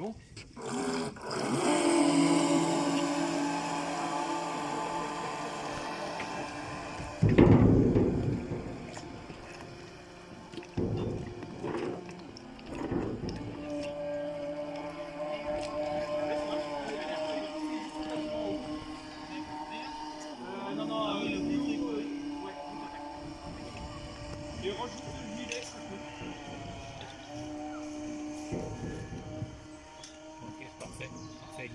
bon. Non, non, le petit truc, ouais, tout à fait. Et rajoute le gilet, s'il te plaît. Ok, parfait. Parfait.